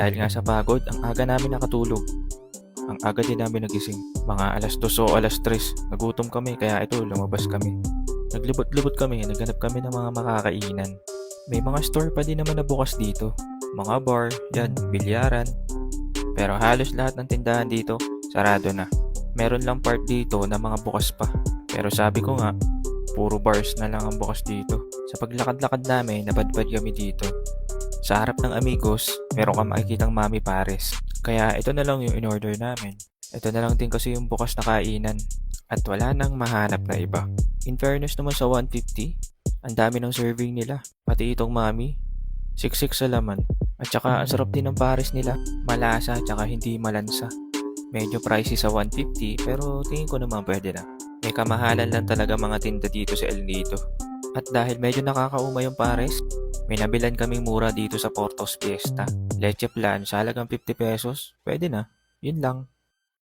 Dahil nga sa pagod, ang aga namin nakatulog. Ang aga din namin nagising. Mga alas 2 o alas 3. Nagutom kami kaya ito lumabas kami. Naglibot-libot kami, naghanap kami ng mga makakainan. May mga store pa din naman na bukas dito. Mga bar, yan, bilyaran. Pero halos lahat ng tindahan dito, sarado na. Meron lang part dito na mga bukas pa. Pero sabi ko nga, puro bars na lang ang bukas dito. Sa paglakad-lakad namin, nabadbad kami dito. Sa harap ng Amigos, meron kang makikitang Mami Pares. Kaya ito na lang yung in-order namin. Ito na lang din kasi yung bukas na kainan. At wala nang mahanap na iba. In fairness naman sa 150, ang dami ng serving nila. Pati itong Mami, siksik sa laman. At saka ang sarap din ng pares nila. Malasa at saka hindi malansa. Medyo pricey sa 150 pero tingin ko naman pwede na. May kamahalan lang talaga mga tinda dito sa El Nido. At dahil medyo nakakauma yung pares, may nabilan kaming mura dito sa Portos Fiesta. Leche plan sa halagang 50 pesos, pwede na. Yun lang.